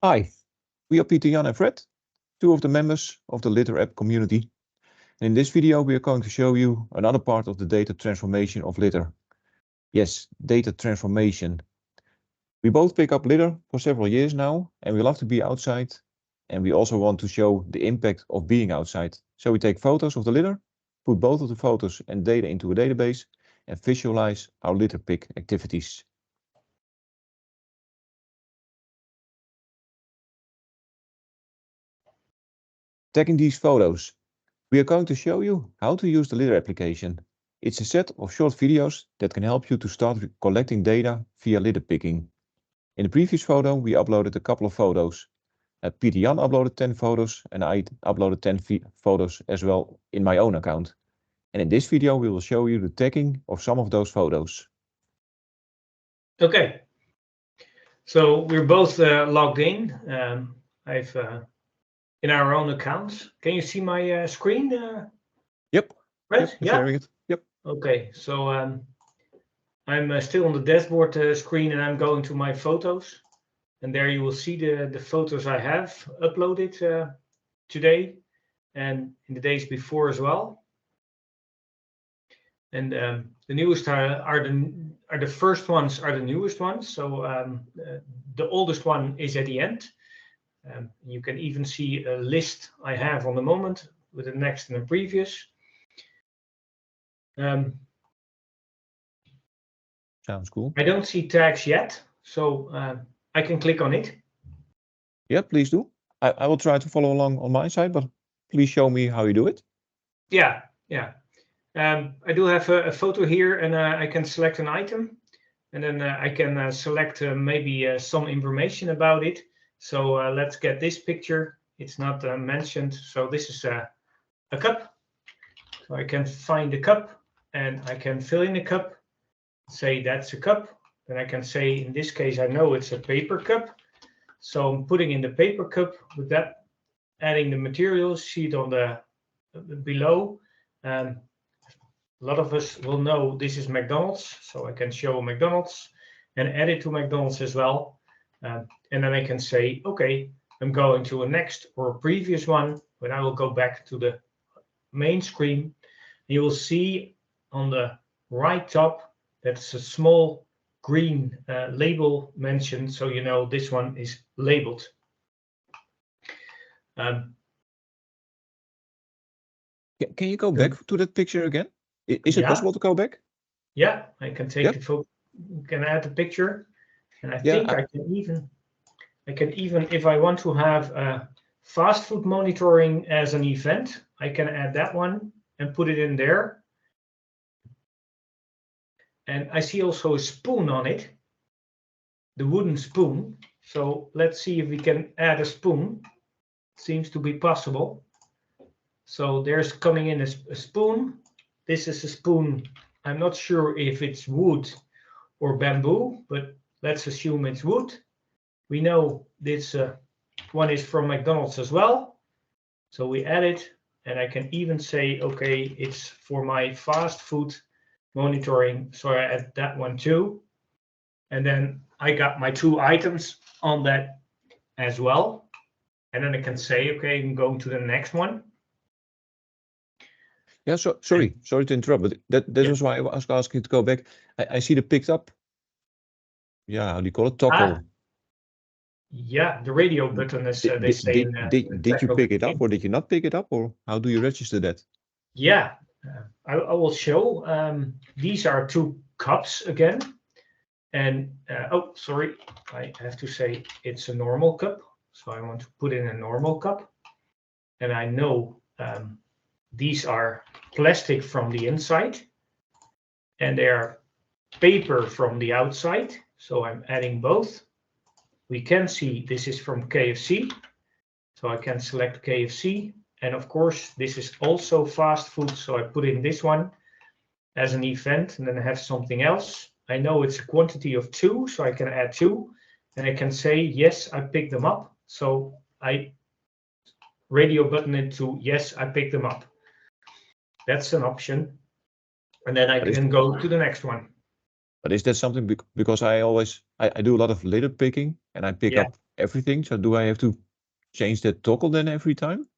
Hi, we are Peter, Jan and Fred, two of the members of the Litter app community. And in this video, we are going to show you another part of the data transformation of litter. Yes, data transformation. We both pick up litter for several years now, and we love to be outside. And we also want to show the impact of being outside. So we take photos of the litter, put both of the photos and data into a database, and visualize our litter pick activities. Tagging these photos. We are going to show you how to use the litter application. It's a set of short videos that can help you to start collecting data via litter picking. In the previous photo, we uploaded a couple of photos. Peter Jan uploaded 10 photos and I uploaded 10 photos as well in my own account. And in this video, we will show you the tagging of some of those photos. Okay, so we're both logged in. I've in our own accounts. Can you see my screen? Yep. Right? Yep, yeah. sharing it. Yep. Okay, so I'm still on the dashboard screen, and I'm going to my photos, and there you will see the photos I have uploaded today and in the days before as well. And the newest are the first ones are the newest ones. So the oldest one is at the end. You can even see a list I have on the moment with the next and the previous. Sounds cool. I don't see tags yet, so I can click on it. Yeah, please do. I will try to follow along on my side, but please show me how you do it. Yeah. I do have a photo here, and I can select an item, and then I can select maybe some information about it. So let's get this picture. It's not mentioned. So this is a cup. So I can find the cup, and I can fill in the cup, say that's a cup. Then I can say, in this case, I know it's a paper cup. So I'm putting in the paper cup with that, adding the materials sheet on the below. A lot of us will know this is McDonald's, so I can show McDonald's and add it to McDonald's as well. And then I can say, okay, I'm going to a next or a previous one, but I will go back to the main screen. You will see on the right top, that's a small green label mentioned, so you know this one is labeled. Can you go back to that picture again? Is it possible to go back? Yeah, I can take the photo, can add the picture, and I think I can even, if I want to have fast food monitoring as an event, I can add that one and put it in there. And I see also a spoon on it, the wooden spoon. So let's see if we can add a spoon. Seems to be possible. So there's coming in a spoon. This is a spoon. I'm not sure if it's wood or bamboo, but let's assume it's wood. We know this one is from McDonald's as well. So we add it, and I can even say, okay, it's for my fast food monitoring. So I add that one too. And then I got my two items on that as well. And then I can say, okay, I'm going to the next one. Yeah, so sorry to interrupt, but that was why I was asking to go back. I see the picked up. Yeah, how do you call it? Toggle. Yeah, the radio button is. They say. Did you pick it up, or did you not pick it up, or how do you register that? Yeah, I will show. These are two cups again, and oh, sorry, I have to say it's a normal cup. So I want to put in a normal cup, and I know these are plastic from the inside, and they are paper from the outside. So I'm adding both. We can see this is from KFC. So I can select KFC. And of course, this is also fast food. So I put in this one as an event, and then I have something else. I know it's a quantity of 2, so I can add 2. And I can say, yes, I picked them up. So I radio button it to, yes, I picked them up. That's an option. And then I can go to the next one. But is that something, because I do a lot of litter picking, and I pick up everything. So do I have to change that toggle then every time?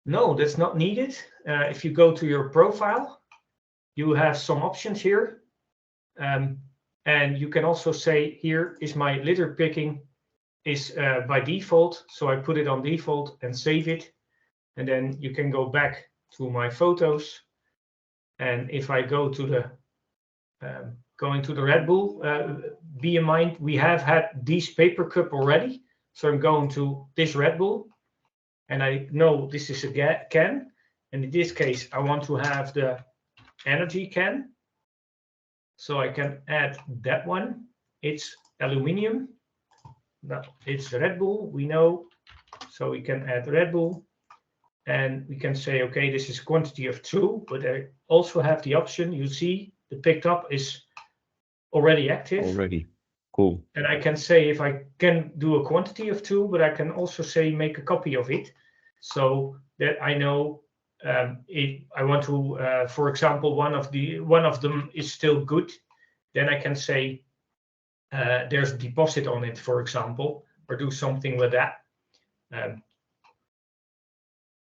No, that's not needed. If you go to your profile, you have some options here. And you can also say, here is my litter picking is by default. So I put it on default and save it. And then you can go back to my photos. And if I go to the going to the Red Bull, be in mind, we have had this paper cup already. So I'm going to this Red Bull. And I know this is a can. And in this case, I want to have the energy can. So I can add that one. It's aluminium. No, it's Red Bull, we know. So we can add Red Bull. And we can say, okay, this is quantity of 2, but I also have the option, you see, the picked up is already active. Already, cool. And I can say if I can do a quantity of 2, but I can also say make a copy of it, so that I know if I want to, for example, one of them is still good, then I can say there's a deposit on it, for example, or do something with that.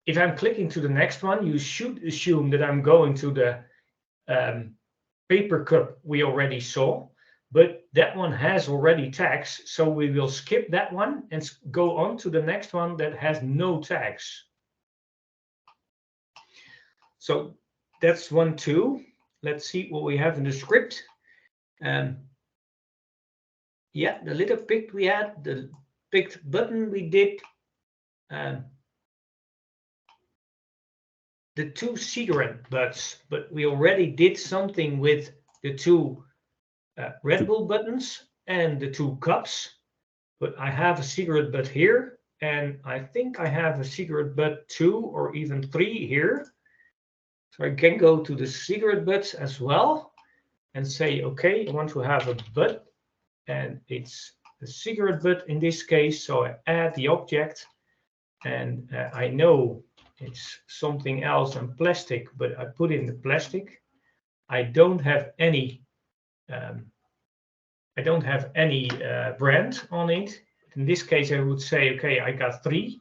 If I'm clicking to the next one, you should assume that I'm going to the paper cup we already saw, but that one has already tags, so we will skip that one and go on to the next one that has no tags. So that's 1, 2. Let's see what we have in the script. Yeah, the litter picked we had, the picked button we did. The 2 cigarette butts, but we already did something with the 2 Red Bull buttons and the 2 cups. But I have a cigarette butt here, and I think I have a cigarette butt 2 or even 3 here. So I can go to the cigarette butts as well and say, okay, I want to have a butt, and it's a cigarette butt in this case. So I add the object, and I know it's something else than plastic, but I put in the plastic. I don't have any brand on it. In this case, I would say, okay, I got 3,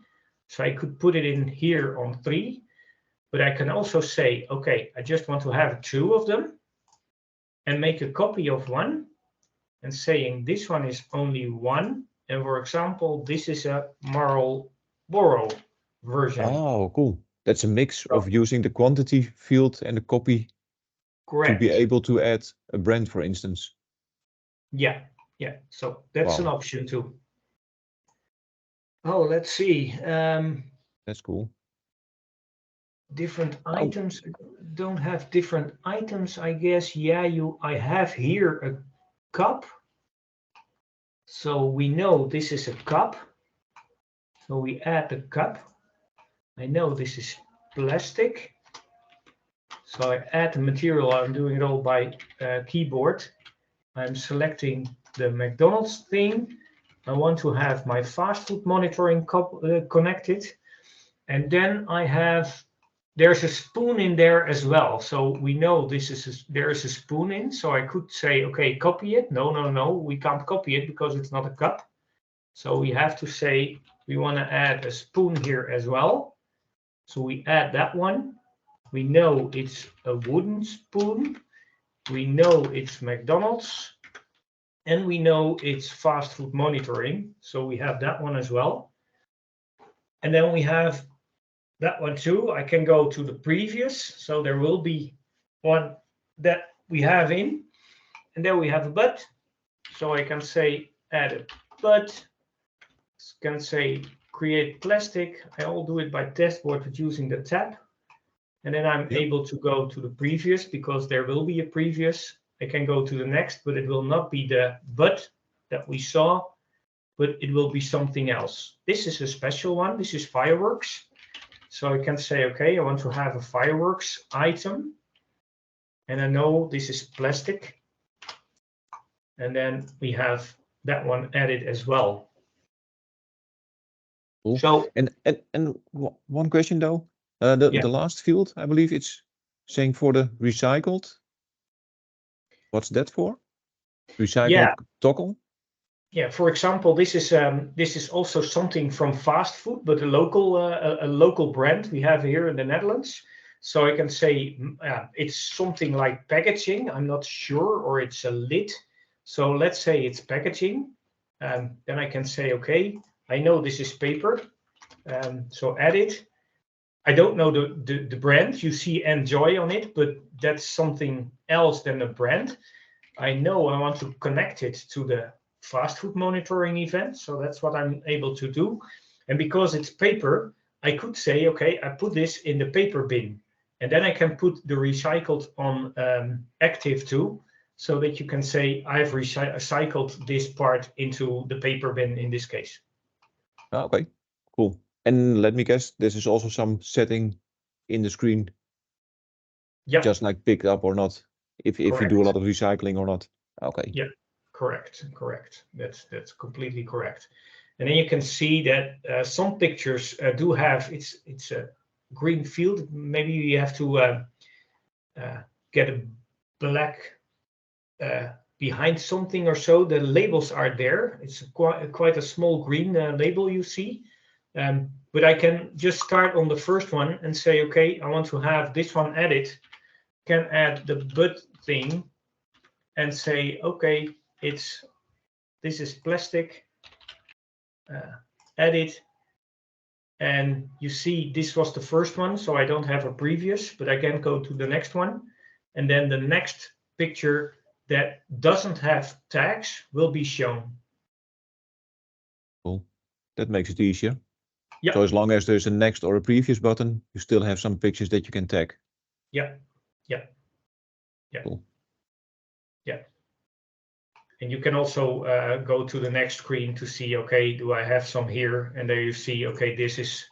so I could put it in here on 3. But I can also say, okay, I just want to have 2 of them and make a copy of 1 and saying this one is only 1. And for example, this is a Marlboro version. Oh, cool. That's a mix of using the quantity field and the copy. Correct. To be able to add a brand, for instance. Yeah. So that's an option too. Oh, let's see. That's cool. Different items. Don't have different items, I guess. Yeah, I have here a cup. So we know this is a cup. So we add the cup. I know this is plastic. So I add the material. I'm doing it all by keyboard. I'm selecting the McDonald's thing. I want to have my fast food monitoring connected. And then there's a spoon in there as well. So we know there is a spoon in. So I could say, okay, copy it. No, we can't copy it because it's not a cup. So we have to say we want to add a spoon here as well. So we add that one. We know it's a wooden spoon. We know it's McDonald's. And we know it's fast food monitoring. So we have that one as well. And then we have that one too. I can go to the previous. So there will be one that we have in. And then we have a butt. So I can say add a butt. I can say create plastic. I all do it by testboard with using the tab. And then I'm able to go to the previous because there will be a previous. I can go to the next, but it will not be the butt that we saw, but it will be something else. This is a special one. This is fireworks. So I can say, okay, I want to have a fireworks item. And I know this is plastic. And then we have that one added as well. Cool. So and one question though, the last field, I believe it's saying for the recycled. What's that for? Recycled toggle? Yeah, for example, this is also something from fast food, but a local brand we have here in the Netherlands. So I can say it's something like packaging. I'm not sure, or it's a lid. So let's say it's packaging. Then I can say, okay, I know this is paper. So add it. I don't know the brand. You see Enjoy on it, but that's something else than a brand. I know I want to connect it to the fast food monitoring event. So that's what I'm able to do. And because it's paper, I could say, okay, I put this in the paper bin. And then I can put the recycled on active too, so that you can say, I've recycled this part into the paper bin in this case. Okay, cool. And let me guess, this is also some setting in the screen. Yeah. Just like pick up or not, if you do a lot of recycling or not. Okay. Yeah, correct. That's completely correct. And then you can see that some pictures do have it's a green field. Maybe you have to get a black behind something or so. The labels are there. It's quite a small green label you see. But I can just start on the first one and say, okay, I want to have this one added. Can add the but thing and say, okay, this is plastic, edit, and you see this was the first one, so I don't have a previous, but I can go to the next one, and then the next picture that doesn't have tags will be shown. Cool. That makes it easier. Yeah. So as long as there's a next or a previous button, you still have some pictures that you can tag. Yeah. Cool. Yeah. And you can also go to the next screen to see, okay, do I have some here? And there you see, okay, this is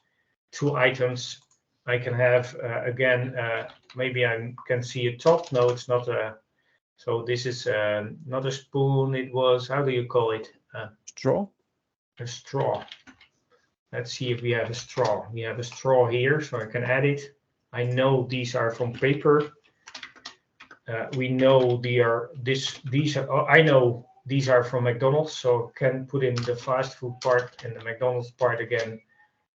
2 items. I can have, again, maybe I can see a top. No, it's not a, so this is not a spoon. It was, how do you call it? Straw? A straw. Let's see if we have a straw. We have a straw here, so I can add it. I know these are from paper. We know these are, oh, I know these are from McDonald's, so can put in the fast food part and the McDonald's part again,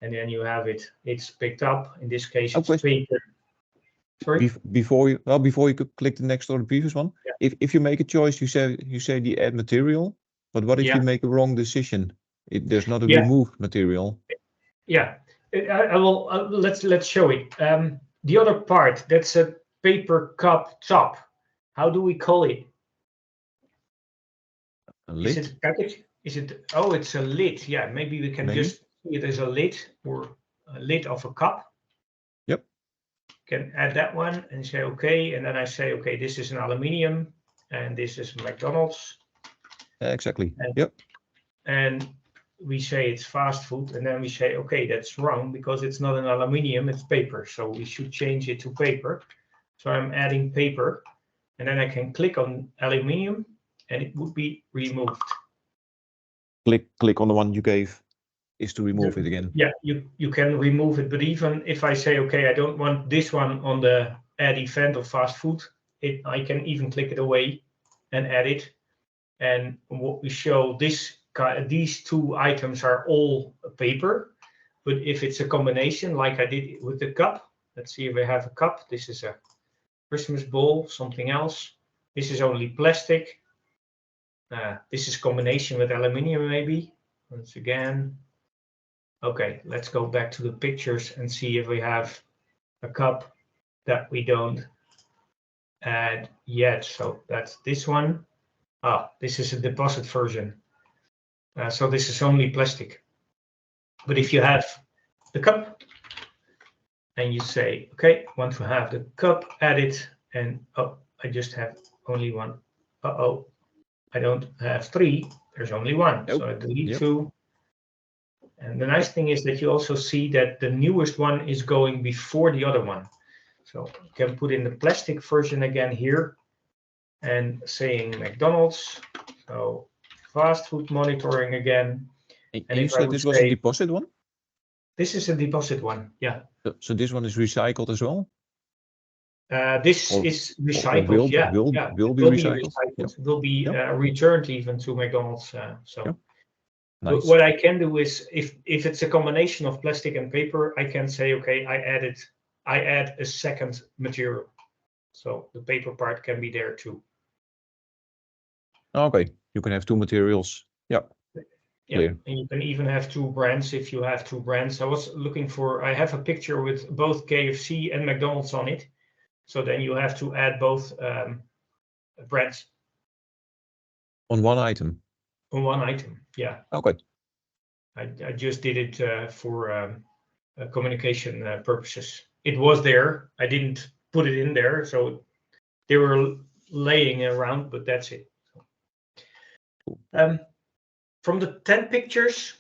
and then you have it. It's picked up. In this case, it's paper. Sorry. Before you could click the next or the previous one, yeah. if you make a choice, you say the add material, but what if you make a wrong decision? There's not a remove material. Yeah, I will. Let's show it. The other part, that's a paper cup top. How do we call it? A lid? Is it package? Is it? Oh, it's a lid. Yeah, maybe we can just see it as a lid or a lid of a cup. Yep. Can add that one and say okay, and then I say okay, this is an aluminium, and this is McDonald's. Exactly. And, yep. And we say it's fast food, and then we say, okay, that's wrong because it's not an aluminium, it's paper. So we should change it to paper. So I'm adding paper, and then I can click on aluminium, and it would be removed. Click on the one you gave is to remove it again. Yeah, you can remove it, but even if I say, okay, I don't want this one on the add event of fast food, I can even click it away and add it. And what we show, these 2 items are all paper, but if it's a combination like I did with the cup, let's see if I have a cup. This is a Christmas bowl, something else. This is only plastic. This is combination with aluminium maybe. Once again. Okay, let's go back to the pictures and see if we have a cup that we don't add yet. So that's this one. This is a deposit version. So this is only plastic. But if you have the cup and you say, okay, want to have the cup added, and I just have only one. I don't have 3. There's only 1. Nope. So I delete 2. And the nice thing is that you also see that the newest one is going before the other one. So you can put in the plastic version again here and saying McDonald's. So fast food monitoring again. And you said this was a deposit one? This is a deposit one, yeah. So this one is recycled as well? This Or- is or recycled. will Yeah, will it be will recycled. be recycled. Yeah. It will be Yeah. returned even to McDonald's. So. Yeah. Nice. What I can do is, if it's a combination of plastic and paper, I can say, okay, I add a second material, so the paper part can be there too. Okay, you can have two materials. Yeah. Yeah, Clear. and you can even have two brands if you have two brands. I was looking for, I have a picture with both KFC and McDonald's on it, so then you have to add both brands On one item. on one item. Yeah. Okay. I just did it for communication purposes. It was there. I didn't put it in there, so they were laying around, but that's it. From the 10 pictures,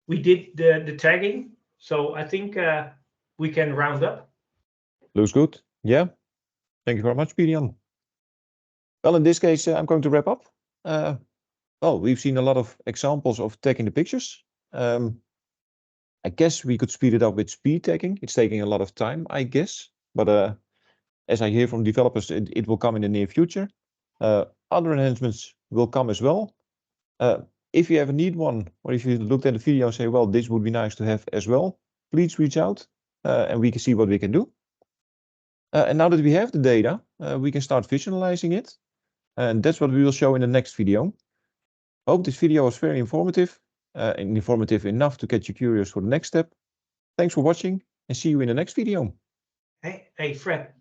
we did the tagging, so I think we can round up. Looks good. Yeah. Thank you very much, Pirian. Well, in this case, I'm going to wrap up. Well, we've seen a lot of examples of tagging the pictures. I guess we could speed it up with speed tagging. It's taking a lot of time, I guess. But as I hear from developers, it will come in the near future. Other enhancements will come as well. If you ever need one, or if you looked at the video and say, well, this would be nice to have as well, please reach out and we can see what we can do. And now that we have the data, we can start visualizing it. And that's what we will show in the next video. Hope this video was very informative and informative enough to get you curious for the next step. Thanks for watching and see you in the next video. Hey Fred,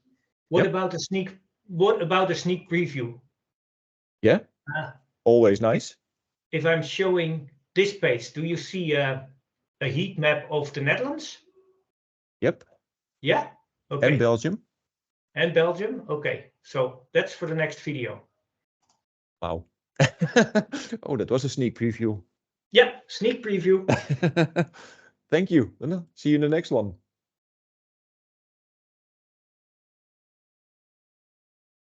what about the sneak preview? Yeah, always nice. If I'm showing this page, do you see a heat map of the Netherlands? Yep. Yeah. Okay. And Belgium. And Belgium. Okay. So that's for the next video. Wow. Oh, that was a sneak preview. Yeah, sneak preview. Thank you. See you in the next one.